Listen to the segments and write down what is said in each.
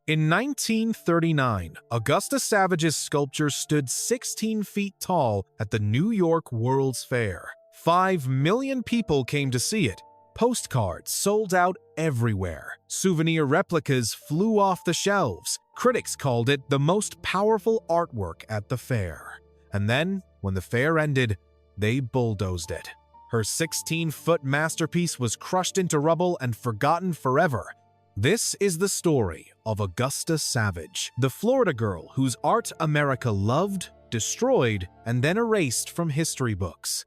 In 1939, Augusta Savage's sculpture stood 16 feet tall at the New York World's Fair. 5 million people came to see it. Postcards sold out everywhere. Souvenir replicas flew off the shelves. Critics called it the most powerful artwork at the fair. And then, when the fair ended, they bulldozed it. Her 16-foot masterpiece was crushed into rubble and forgotten forever. This is the story of Augusta Savage, the Florida girl whose art America loved, destroyed, and then erased from history books.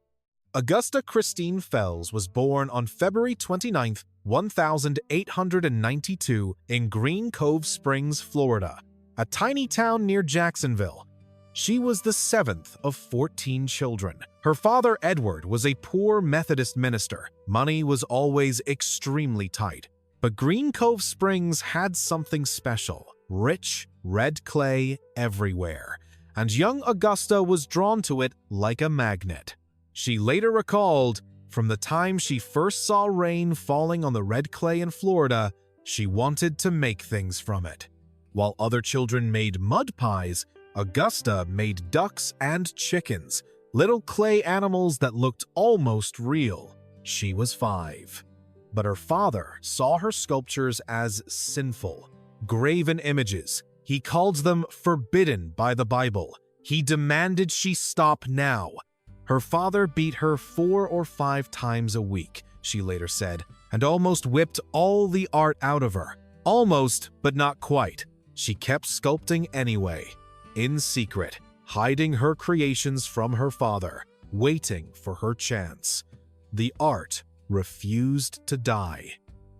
Augusta Christine Fells was born on February 29, 1892 in Green Cove Springs, Florida, a tiny town near Jacksonville. She was the 7th of 14 children. Her father, Edward, was a poor Methodist minister. Money was always extremely tight. But Green Cove Springs had something special: rich, red clay everywhere, and young Augusta was drawn to it like a magnet. She later recalled, from the time she first saw rain falling on the red clay in Florida, she wanted to make things from it. While other children made mud pies, Augusta made ducks and chickens, little clay animals that looked almost real. She was 5. But her father saw her sculptures as sinful, graven images. He called them forbidden by the Bible. He demanded she stop now. Her father beat her 4 or 5 times a week, she later said, and almost whipped all the art out of her. Almost, but not quite. She kept sculpting anyway, in secret, hiding her creations from her father, waiting for her chance. The art refused to die.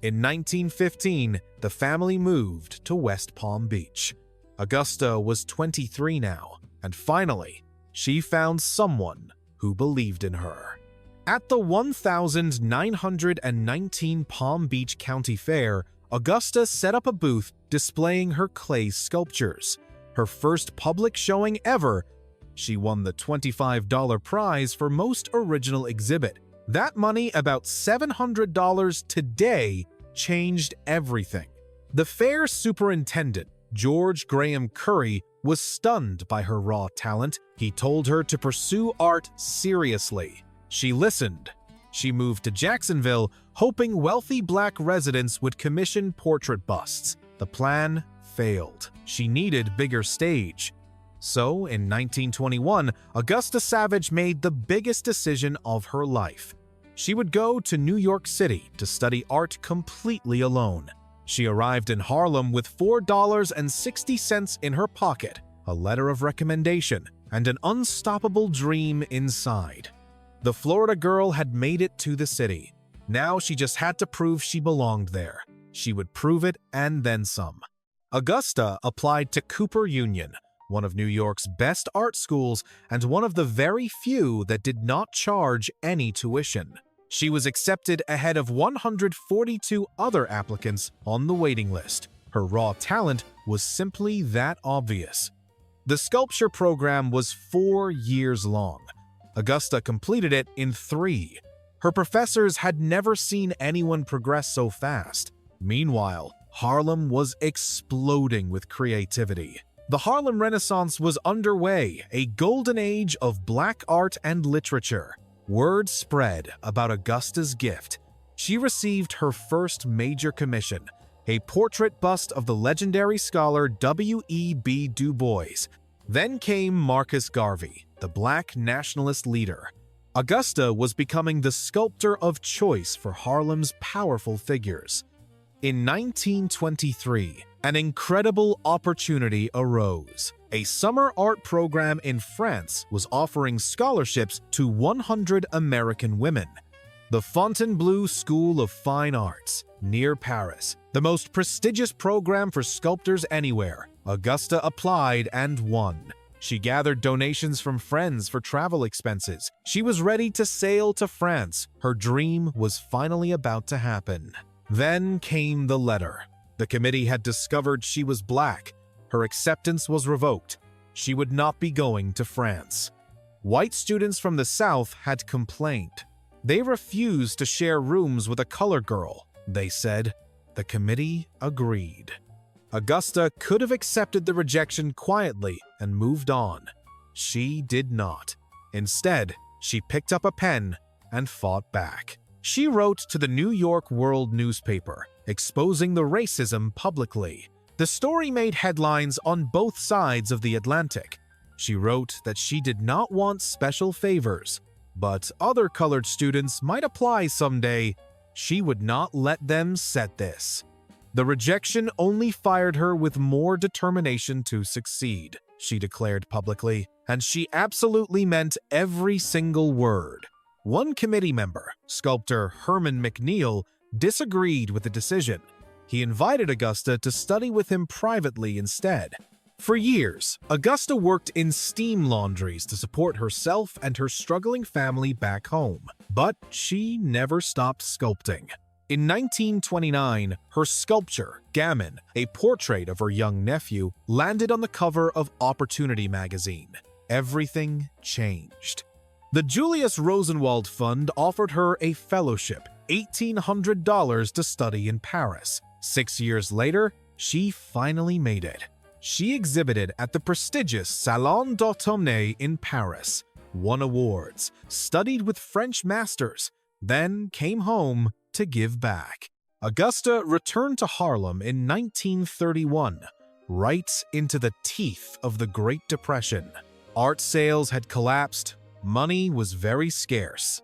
In 1915, the family moved to West Palm Beach. Augusta was 23 now, and finally, she found someone who believed in her. At the 1919 Palm Beach County Fair, Augusta set up a booth displaying her clay sculptures. Her first public showing ever, she won the $25 prize for most original exhibit. That money, about $700 today, changed everything. The fair superintendent, George Graham Curry, was stunned by her raw talent. He told her to pursue art seriously. She listened. She moved to Jacksonville, hoping wealthy black residents would commission portrait busts. The plan failed. She needed bigger stage. So, in 1921, Augusta Savage made the biggest decision of her life. She would go to New York City to study art completely alone. She arrived in Harlem with $4.60 in her pocket, a letter of recommendation, and an unstoppable dream inside. The Florida girl had made it to the city. Now she just had to prove she belonged there. She would prove it and then some. Augusta applied to Cooper Union, one of New York's best art schools and one of the very few that did not charge any tuition. She was accepted ahead of 142 other applicants on the waiting list. Her raw talent was simply that obvious. The sculpture program was 4 years long. Augusta completed it in 3. Her professors had never seen anyone progress so fast. Meanwhile, Harlem was exploding with creativity. The Harlem Renaissance was underway, a golden age of black art and literature. Word spread about Augusta's gift. She received her first major commission, a portrait bust of the legendary scholar W.E.B. Du Bois. Then came Marcus Garvey, the black nationalist leader. Augusta was becoming the sculptor of choice for Harlem's powerful figures. In 1923, an incredible opportunity arose. A summer art program in France was offering scholarships to 100 American women. The Fontainebleau School of Fine Arts, near Paris, the most prestigious program for sculptors anywhere. Augusta applied and won. She gathered donations from friends for travel expenses. She was ready to sail to France. Her dream was finally about to happen. Then came the letter. The committee had discovered she was black. Her acceptance was revoked. She would not be going to France. White students from the South had complained. They refused to share rooms with a colored girl, they said. The committee agreed. Augusta could have accepted the rejection quietly and moved on. She did not. Instead, she picked up a pen and fought back. She wrote to the New York World newspaper, exposing the racism publicly. The story made headlines on both sides of the Atlantic. She wrote that she did not want special favors, but other colored students might apply someday. She would not let them set this. The rejection only fired her with more determination to succeed, she declared publicly, and she absolutely meant every single word. One committee member, sculptor Herman McNeil, disagreed with the decision. He invited Augusta to study with him privately instead. For years, Augusta worked in steam laundries to support herself and her struggling family back home, but she never stopped sculpting. In 1929, her sculpture, Gammon, a portrait of her young nephew, landed on the cover of Opportunity magazine. Everything changed. The Julius Rosenwald Fund offered her a fellowship, $1,800 to study in Paris. 6 years later, she finally made it. She exhibited at the prestigious Salon d'Automne in Paris, won awards, studied with French masters, then came home to give back. Augusta returned to Harlem in 1931, right into the teeth of the Great Depression. Art sales had collapsed, money was very scarce.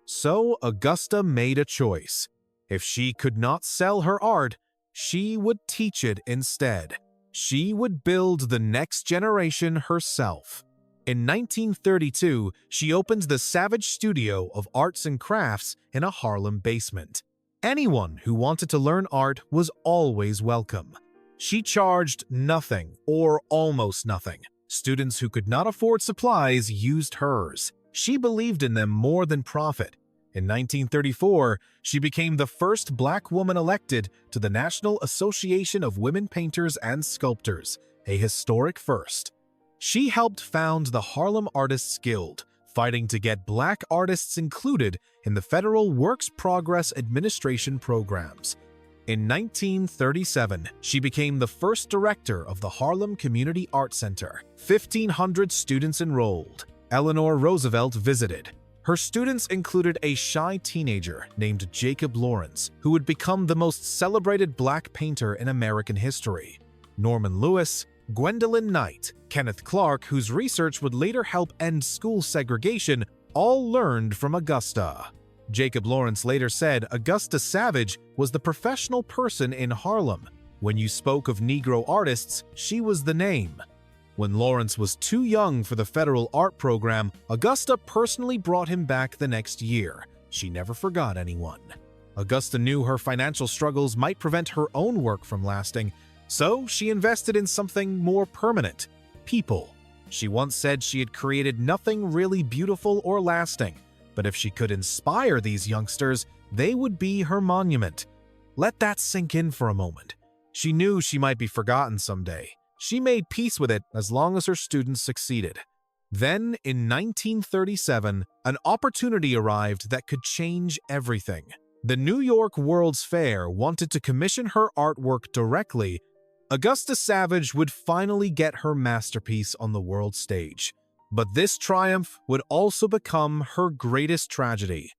So Augusta made a choice. If she could not sell her art, she would teach it instead. She would build the next generation herself. In 1932, she opened the Savage Studio of Arts and Crafts in a Harlem basement. Anyone who wanted to learn art was always welcome. She charged nothing or almost nothing. Students who could not afford supplies used hers. She believed in them more than profit. In 1934, she became the first Black woman elected to the National Association of Women Painters and Sculptors, a historic first. She helped found the Harlem Artists Guild, fighting to get Black artists included in the Federal Works Progress Administration programs. In 1937, she became the first director of the Harlem Community Art Center. 1,500 students enrolled. Eleanor Roosevelt visited. Her students included a shy teenager named Jacob Lawrence, who would become the most celebrated Black painter in American history. Norman Lewis, Gwendolyn Knight, Kenneth Clark, whose research would later help end school segregation, all learned from Augusta. Jacob Lawrence later said Augusta Savage was the professional person in Harlem. When you spoke of Negro artists, she was the name. When Lawrence was too young for the federal art program, Augusta personally brought him back the next year. She never forgot anyone. Augusta knew her financial struggles might prevent her own work from lasting, so she invested in something more permanent: people. She once said she had created nothing really beautiful or lasting, but if she could inspire these youngsters, they would be her monument. Let that sink in for a moment. She knew she might be forgotten someday. She made peace with it as long as her students succeeded. Then, in 1937, an opportunity arrived that could change everything. The New York World's Fair wanted to commission her artwork directly. Augusta Savage would finally get her masterpiece on the world stage. But this triumph would also become her greatest tragedy.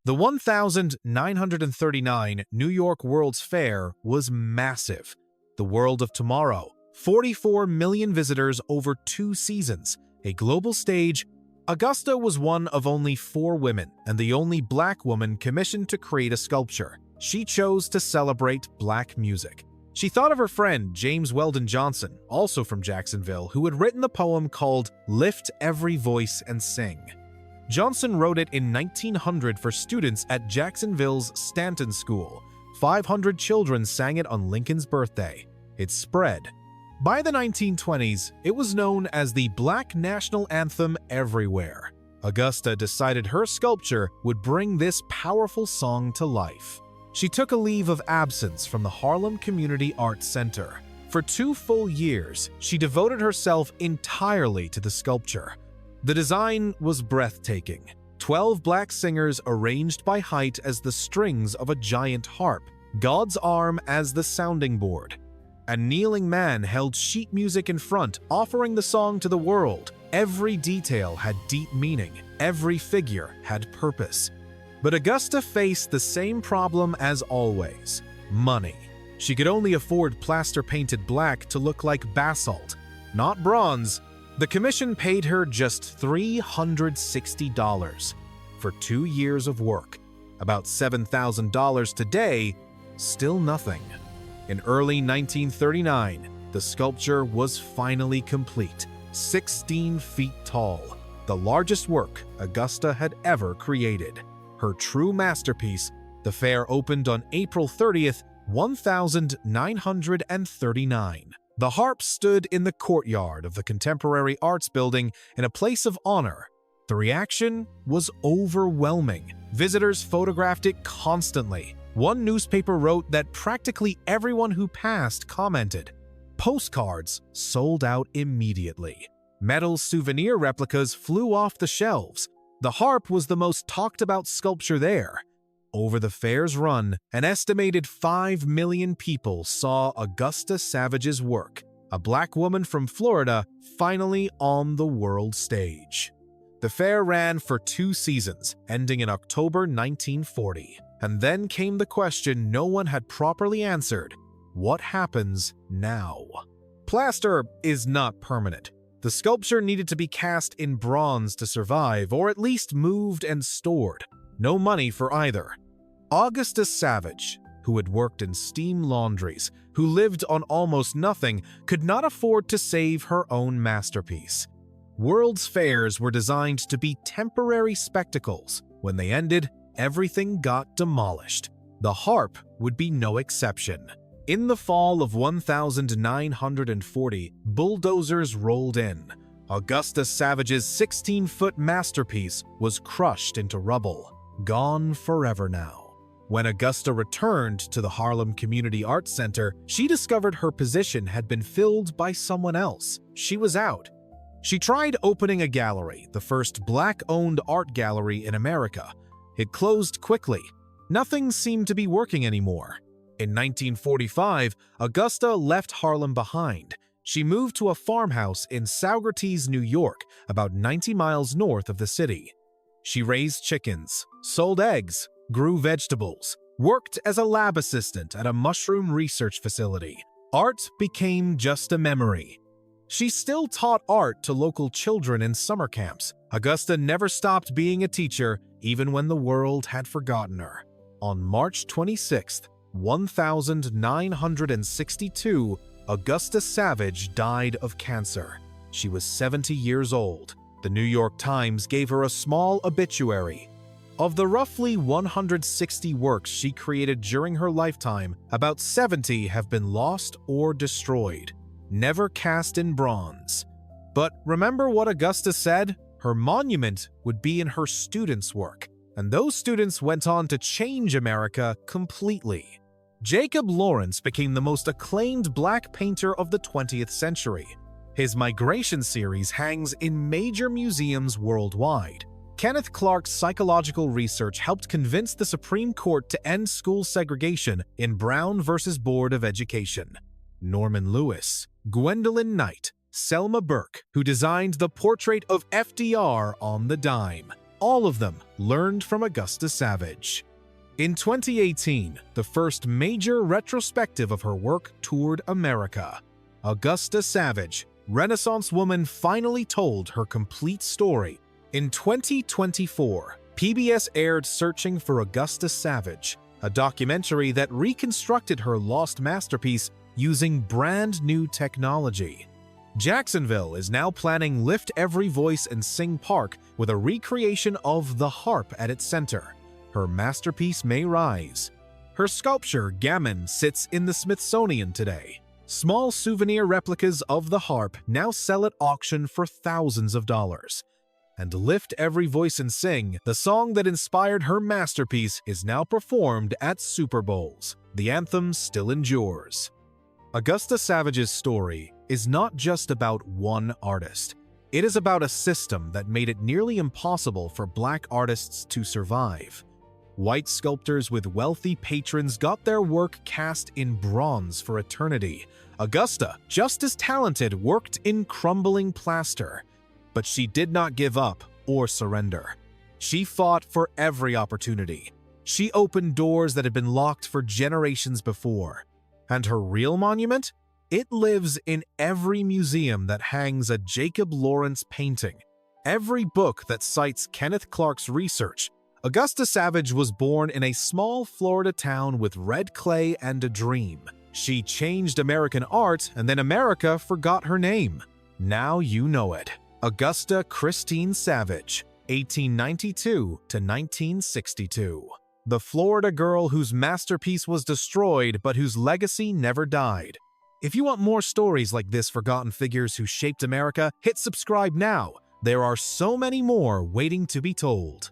The 1939 New York World's Fair was massive. The World of Tomorrow, 44 million visitors over 2 seasons, a global stage. Augusta was one of only 4 women and the only Black woman commissioned to create a sculpture. She chose to celebrate Black music. She thought of her friend James Weldon Johnson, also from Jacksonville, who had written the poem called "Lift Every Voice and Sing." Johnson wrote it in 1900 for students at Jacksonville's Stanton School. 500 children sang it on Lincoln's birthday. It spread. By the 1920s, it was known as the Black National Anthem everywhere. Augusta decided her sculpture would bring this powerful song to life. She took a leave of absence from the Harlem Community Arts Center. For 2 full years, she devoted herself entirely to the sculpture. The design was breathtaking. 12 Black singers arranged by height as the strings of a giant harp, God's arm as the sounding board. A kneeling man held sheet music in front, offering the song to the world. Every detail had deep meaning. Every figure had purpose. But Augusta faced the same problem as always: money. She could only afford plaster painted black to look like basalt, not bronze. The commission paid her just $360 for 2 years of work. About $7,000 today, still nothing. In early 1939, the sculpture was finally complete, 16 feet tall, the largest work Augusta had ever created. Her true masterpiece, the fair opened on April 30th, 1939. The harp stood in the courtyard of the Contemporary Arts Building in a place of honor. The reaction was overwhelming. Visitors photographed it constantly. One newspaper wrote that practically everyone who passed commented. Postcards sold out immediately. Metal souvenir replicas flew off the shelves. The harp was the most talked about sculpture there. Over the fair's run, an estimated 5 million people saw Augusta Savage's work, a black woman from Florida finally on the world stage. The fair ran for 2 seasons, ending in October 1940. And then came the question no one had properly answered: what happens now? Plaster is not permanent. The sculpture needed to be cast in bronze to survive, or at least moved and stored. No money for either. Augusta Savage, who had worked in steam laundries, who lived on almost nothing, could not afford to save her own masterpiece. World's fairs were designed to be temporary spectacles. When they ended, everything got demolished. The harp would be no exception. In the fall of 1940, bulldozers rolled in. Augusta Savage's 16-foot masterpiece was crushed into rubble, gone forever now. When Augusta returned to the Harlem Community Arts Center, she discovered her position had been filled by someone else. She was out. She tried opening a gallery, the first black-owned art gallery in America. It closed quickly. Nothing seemed to be working anymore. In 1945, Augusta left Harlem behind. She moved to a farmhouse in Saugerties, New York, about 90 miles north of the city. She raised chickens, sold eggs, grew vegetables, worked as a lab assistant at a mushroom research facility. Art became just a memory. She still taught art to local children in summer camps. Augusta never stopped being a teacher, even when the world had forgotten her. On March 26, 1962, Augusta Savage died of cancer. She was 70 years old. The New York Times gave her a small obituary. Of the roughly 160 works she created during her lifetime, about 70 have been lost or destroyed, never cast in bronze. But remember what Augusta said? Her monument would be in her students' work, and those students went on to change America completely. Jacob Lawrence became the most acclaimed black painter of the 20th century. His Migration series hangs in major museums worldwide. Kenneth Clark's psychological research helped convince the Supreme Court to end school segregation in Brown v. Board of Education. Norman Lewis, Gwendolyn Knight, Selma Burke, who designed the portrait of FDR on the dime. All of them learned from Augusta Savage. In 2018, the first major retrospective of her work toured America. Augusta Savage, Renaissance woman, finally told her complete story. In 2024, PBS aired Searching for Augusta Savage, a documentary that reconstructed her lost masterpiece using brand new technology. Jacksonville is now planning Lift Every Voice and Sing Park with a recreation of the harp at its center. Her masterpiece may rise. Her sculpture, Gammon, sits in the Smithsonian today. Small souvenir replicas of the harp now sell at auction for thousands of dollars. And Lift Every Voice and Sing, the song that inspired her masterpiece, is now performed at Super Bowls. The anthem still endures. Augusta Savage's story is not just about one artist. It is about a system that made it nearly impossible for black artists to survive. White sculptors with wealthy patrons got their work cast in bronze for eternity. Augusta, just as talented, worked in crumbling plaster. But she did not give up or surrender. She fought for every opportunity. She opened doors that had been locked for generations before. And her real monument? It lives in every museum that hangs a Jacob Lawrence painting. Every book that cites Kenneth Clark's research. Augusta Savage was born in a small Florida town with red clay and a dream. She changed American art, and then America forgot her name. Now you know it. Augusta Christine Savage, 1892 to 1962. The Florida girl whose masterpiece was destroyed but whose legacy never died. If you want more stories like this forgotten figures who shaped America, hit subscribe now. There are so many more waiting to be told.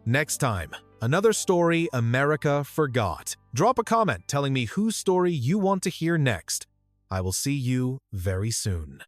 Next time, another story America forgot. Drop a comment telling me whose story you want to hear next. I will see you very soon.